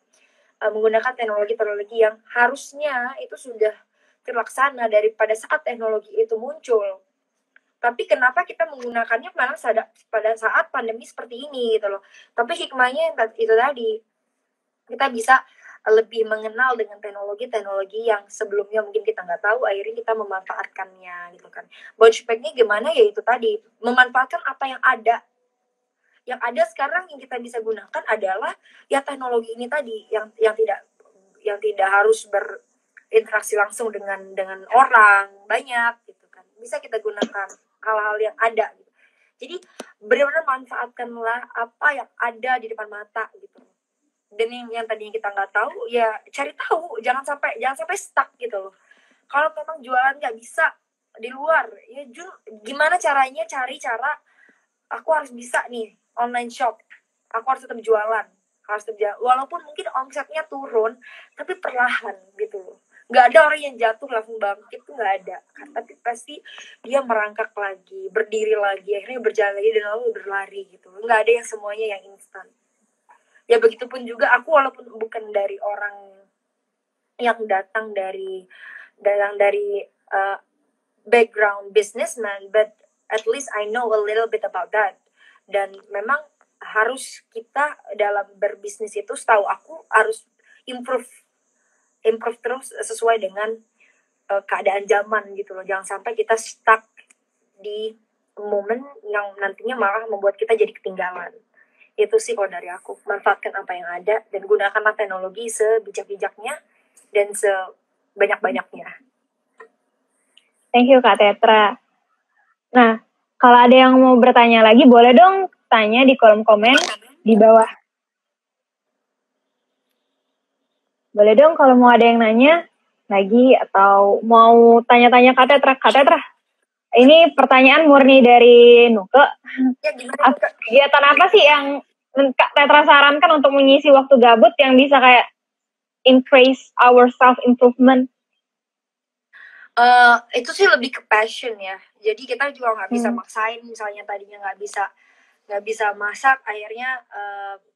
menggunakan teknologi yang harusnya itu sudah terlaksana daripada saat teknologi itu muncul. Tapi kenapa kita menggunakannya malah pada saat pandemi seperti ini gitu loh. Tapi hikmahnya itu tadi, kita bisa lebih mengenal dengan teknologi yang sebelumnya mungkin kita nggak tahu, akhirnya kita memanfaatkannya gitu kan. Bounce back-nya gimana, ya itu tadi, memanfaatkan apa yang ada. Yang ada sekarang yang kita bisa gunakan adalah ya teknologi ini tadi, yang tidak harus berinteraksi langsung dengan orang banyak gitu kan. Bisa kita gunakan hal-hal yang ada gitu. Jadi benar-benar manfaatkanlah apa yang ada di depan mata gitu. Dan yang tadinya kita nggak tahu, ya cari tahu, jangan sampai stuck gitu loh. Kalau memang jualan nggak bisa di luar, ya gimana caranya, cari cara, aku harus bisa nih online shop, aku harus tetap jualan, walaupun mungkin omsetnya turun, tapi perlahan gitu loh. Nggak ada orang yang jatuh langsung bangkit, tuh nggak ada kan, tapi pasti dia merangkak lagi, berdiri lagi, akhirnya berjalan lagi dan lalu berlari gitu. Nggak ada yang semuanya yang instan. Ya begitupun juga aku, walaupun bukan dari orang yang datang dari background businessman, but at least I know a little bit about that. Dan memang harus kita dalam berbisnis itu, setahu aku harus improve terus sesuai dengan keadaan zaman gitu loh. Jangan sampai kita stuck di momen yang nantinya malah membuat kita jadi ketinggalan. Itu sih kalau dari aku, manfaatkan apa yang ada dan gunakanlah teknologi sebijak-bijaknya dan sebanyak-banyaknya. Thank you Kak Tetra. Nah, kalau ada yang mau bertanya lagi, boleh dong tanya di kolom komen di bawah. Boleh dong kalau mau ada yang nanya lagi atau mau tanya-tanya Kak Tetra. Kak Tetra, ini pertanyaan murni dari Nuke. Ya, gimana, Nuke? Kegiatan apa sih yang Kak Tetra sarankan untuk mengisi waktu gabut yang bisa kayak increase our self-improvement? Itu sih lebih ke passion ya. Jadi kita juga nggak bisa maksain, misalnya tadinya nggak bisa masak, akhirnya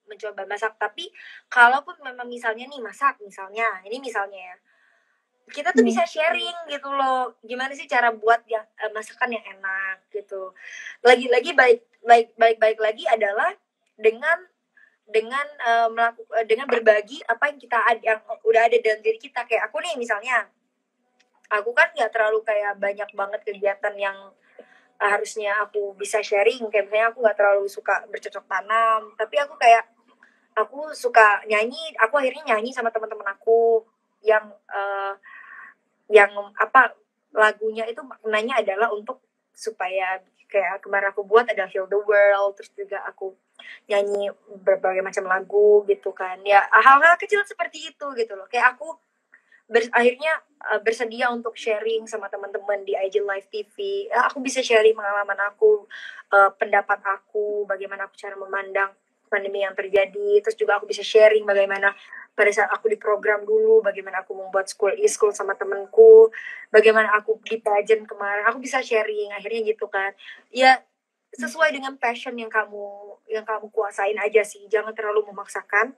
mencoba masak. Tapi kalaupun memang misalnya nih masak, misalnya ya, kita tuh bisa sharing gitu loh, gimana sih cara buat yang masakan yang enak gitu. Lagi-lagi baik lagi adalah dengan berbagi apa yang kita ada, yang udah ada dalam diri kita. Kayak aku nih misalnya, aku kan nggak terlalu kayak banyak banget kegiatan yang harusnya aku bisa sharing. Kayak misalnya aku nggak terlalu suka bercocok tanam, tapi aku suka nyanyi. Aku akhirnya nyanyi sama teman-teman aku yang lagunya itu maknanya adalah untuk supaya kayak kemarin aku buat ada Heal the World, terus juga aku nyanyi berbagai macam lagu gitu kan. Ya hal-hal kecil seperti itu gitu loh. Kayak aku akhirnya bersedia untuk sharing sama teman-teman di IG Live TV. Aku bisa sharing pengalaman aku, pendapat aku, bagaimana aku cara memandang pandemi yang terjadi. Terus juga aku bisa sharing bagaimana pada saat aku di program dulu, bagaimana aku membuat school e-school sama temenku, bagaimana aku di pageant kemarin, aku bisa sharing akhirnya gitu kan. Ya sesuai dengan passion yang kamu kuasain aja sih, jangan terlalu memaksakan.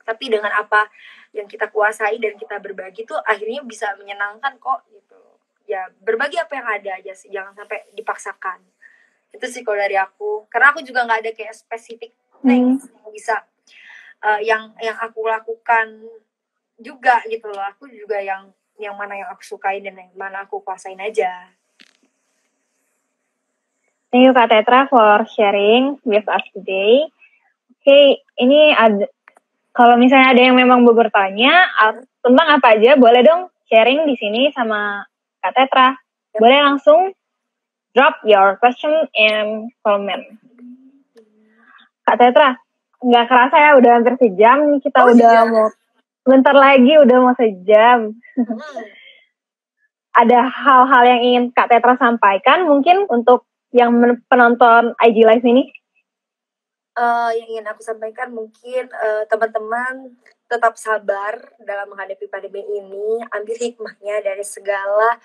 Tapi dengan apa yang kita kuasai dan kita berbagi tuh akhirnya bisa menyenangkan kok gitu. Ya berbagi apa yang ada aja sih, jangan sampai dipaksakan. Itu sih kalau dari aku, karena aku juga nggak ada kayak spesifik things yang bisa yang aku lakukan juga gitu loh. Aku juga yang mana yang aku sukain dan yang mana aku kuasain aja. Thank you Kak Tetra for sharing with us today. Oke, ini ada, kalau misalnya ada yang memang mau bertanya tentang apa aja, boleh dong sharing di sini sama Kak Tetra. Boleh langsung drop your question and comment. Kak Tetra, nggak kerasa ya udah hampir sejam. Kita mau bentar lagi udah mau sejam. Ada hal-hal yang ingin Kak Tetra sampaikan mungkin untuk yang penonton IG Live ini? Yang ingin aku sampaikan mungkin teman-teman tetap sabar dalam menghadapi pandemi ini, ambil hikmahnya dari segala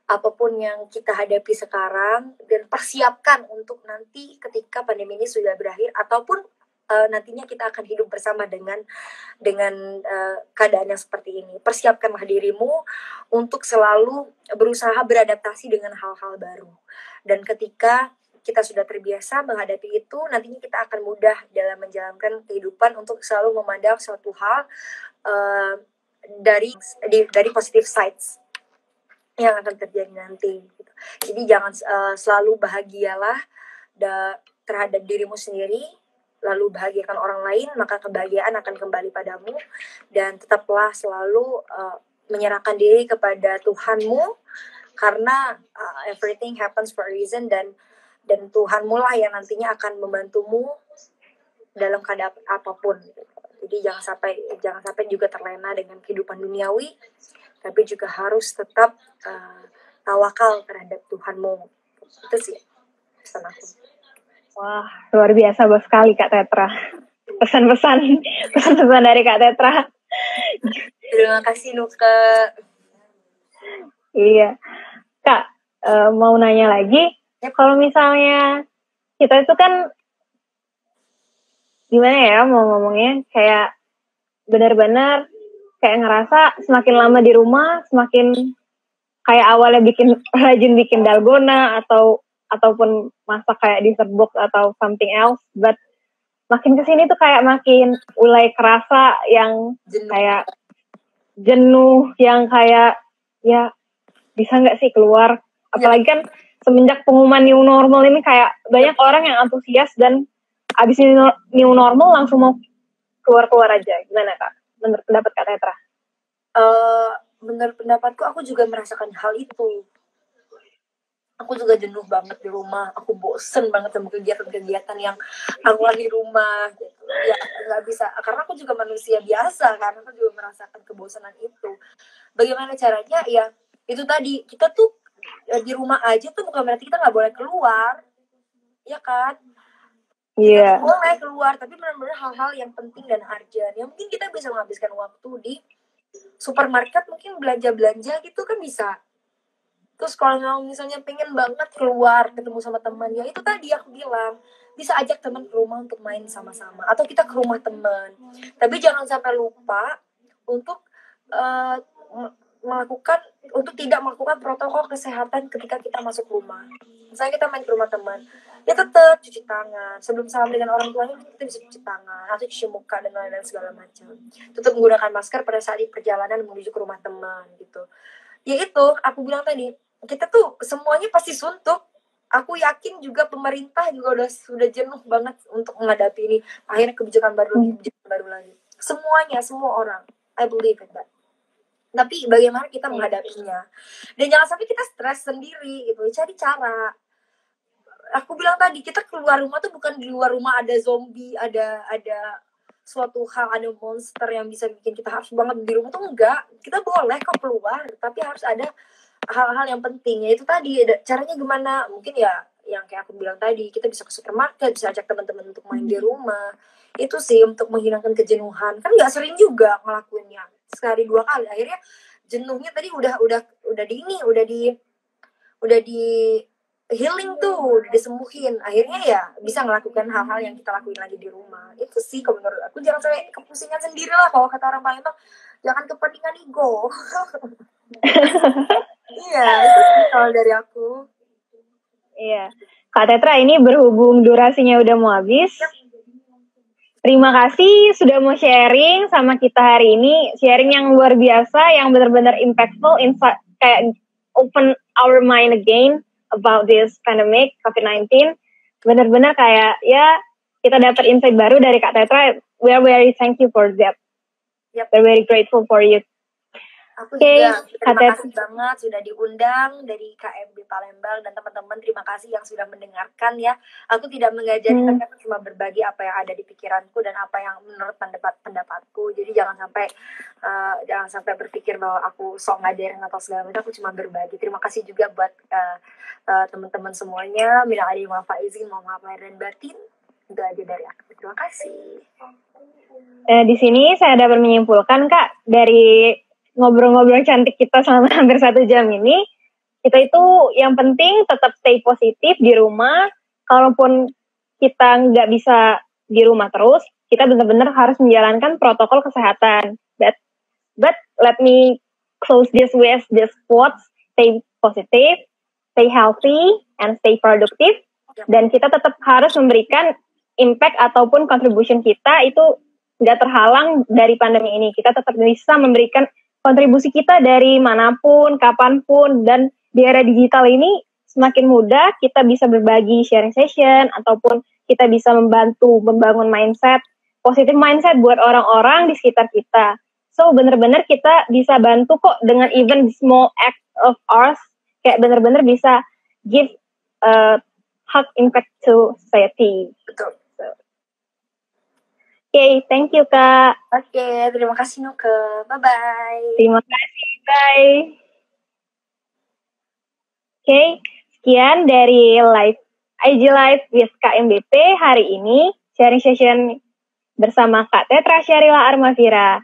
apapun yang kita hadapi sekarang dan persiapkan untuk nanti ketika pandemi ini sudah berakhir ataupun nantinya kita akan hidup bersama dengan keadaan yang seperti ini. Persiapkanlah dirimu untuk selalu berusaha beradaptasi dengan hal-hal baru. Dan ketika kita sudah terbiasa menghadapi itu, nantinya kita akan mudah dalam menjalankan kehidupan untuk selalu memandang suatu hal dari positive sides yang akan terjadi nanti. Jadi jangan selalu bahagialah terhadap dirimu sendiri, lalu bahagiakan orang lain, maka kebahagiaan akan kembali padamu. Dan tetaplah selalu menyerahkan diri kepada Tuhanmu, karena everything happens for a reason, dan Tuhanmu lah yang nantinya akan membantumu dalam keadaan apapun. Jadi jangan sampai juga terlena dengan kehidupan duniawi, tapi juga harus tetap tawakal terhadap Tuhanmu. Itu sih pesan aku. Wah, luar biasa bos sekali Kak Tetra. Pesan-pesan dari Kak Tetra. Terima kasih Nuka. Iya. Kak, mau nanya lagi, kalau misalnya kita itu kan gimana ya mau ngomongnya, kayak benar-benar kayak ngerasa semakin lama di rumah, semakin kayak awalnya rajin bikin dalgona ataupun masak kayak dessert box atau something else, but makin kesini tuh kayak makin mulai kerasa yang kayak jenuh, yang kayak ya bisa nggak sih keluar, apalagi kan semenjak pengumuman new normal ini kayak banyak orang yang antusias dan abis new normal langsung mau keluar aja. Gimana Kak? Menurut pendapat Kak Tetra? Menurut pendapatku, aku juga merasakan hal itu. Aku juga jenuh banget di rumah. Aku bosen banget sama kegiatan-kegiatan yang aku di rumah gitu. Ya nggak bisa, karena aku juga manusia biasa, karena aku juga merasakan kebosanan itu. Bagaimana caranya? Ya itu tadi, kita tuh di rumah aja tuh bukan berarti kita nggak boleh keluar, ya kan? Kita tuh boleh keluar, tapi benar-benar hal-hal yang penting dan urgent. Ya mungkin kita bisa menghabiskan waktu di supermarket, mungkin belanja-belanja gitu kan bisa. Terus kalau misalnya pengen banget keluar ketemu sama teman, ya itu tadi aku bilang, bisa ajak teman ke rumah untuk main sama-sama, atau kita ke rumah teman. Tapi jangan sampai lupa untuk tidak melakukan protokol kesehatan ketika kita masuk rumah. Misalnya kita main ke rumah teman, ya tetap cuci tangan. Sebelum salam dengan orang tuanya, kita bisa cuci tangan, atau cuci muka dan lain-lain segala macam. Tetap menggunakan masker pada saat di perjalanan menuju ke rumah teman gitu. Ya itu, aku bilang tadi, kita tuh semuanya pasti suntuk. Aku yakin juga pemerintah juga sudah jenuh banget untuk menghadapi ini. Akhirnya kebijakan baru lagi. Semuanya, semua orang. I believe in that. Tapi bagaimana kita menghadapinya? Dan jangan sampai kita stres sendiri gitu. Cari cara. Aku bilang tadi, kita keluar rumah tuh bukan di luar rumah ada zombie, ada suatu hal, ada monster yang bisa bikin kita harus banget di rumah tuh enggak. Kita boleh kok keluar, tapi harus ada hal-hal yang penting. Ya itu tadi, caranya gimana? Mungkin ya yang kayak aku bilang tadi, kita bisa ke supermarket, bisa ajak teman-teman untuk main di rumah. Itu sih untuk menghilangkan kejenuhan. Kan nggak sering juga ngelakuinnya, sekali 2 kali. Akhirnya jenuhnya tadi udah di ini, udah di healing tuh, udah disembuhin. Akhirnya ya bisa ngelakukan hal-hal yang kita lakuin lagi di rumah. Itu sih kalau menurut aku, jangan sampai kepusingan sendiri lah. Kalau kata orang Palembang, jangan kepentingan ego. Iya, itu sih kalau dari aku. Iya. Kak Tetra, ini berhubung durasinya udah mau habis. Terima kasih sudah mau sharing sama kita hari ini. Sharing yang luar biasa, yang benar-benar impactful, kayak open our mind again about this pandemic, COVID-19. Benar-benar kayak ya kita dapat insight baru dari Kak Tetra. We are very thank you for that. Yep. We're very grateful for you. Aku juga terima kasih banget sudah diundang dari KMB Palembang, dan teman-teman terima kasih yang sudah mendengarkan ya. Aku tidak mengajari, tapi aku cuma berbagi apa yang ada di pikiranku dan apa yang menurut pendapatku. Jadi jangan sampai berpikir bahwa aku sok ngajarin atau segala macam. Aku cuma berbagi. Terima kasih juga buat teman-teman semuanya. Minal aidin wal faizin, mohon maaf lahir dan batin. Itu aja dari aku. Terima kasih. Di sini saya dapat menyimpulkan Kak, dari ngobrol-ngobrol cantik kita selama hampir 1 jam ini, kita itu yang penting tetap stay positif di rumah. Kalaupun kita nggak bisa di rumah terus, kita benar-benar harus menjalankan protokol kesehatan. But let me close this with this quotes: stay positive, stay healthy, and stay productive. Dan kita tetap harus memberikan impact ataupun contribution kita itu nggak terhalang dari pandemi ini. Kita tetap bisa memberikan kontribusi kita dari manapun, kapanpun, dan di era digital ini semakin mudah kita bisa berbagi sharing session, ataupun kita bisa membantu membangun positive mindset buat orang-orang di sekitar kita. So benar-benar kita bisa bantu kok dengan even small act of ours, kayak benar-benar bisa give hug impact to society. Betul. Okay, thank you Kak. Oke, terima kasih Nuke. Bye-bye. Terima kasih, bye. Okay, sekian dari IG Live with KMBP hari ini. Sharing session bersama Kak Tetra Syarila Armavira.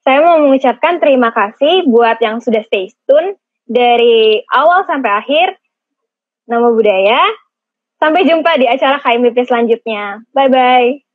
Saya mau mengucapkan terima kasih buat yang sudah stay tune dari awal sampai akhir. Namo Buddhaya. Sampai jumpa di acara KMBP selanjutnya. Bye-bye.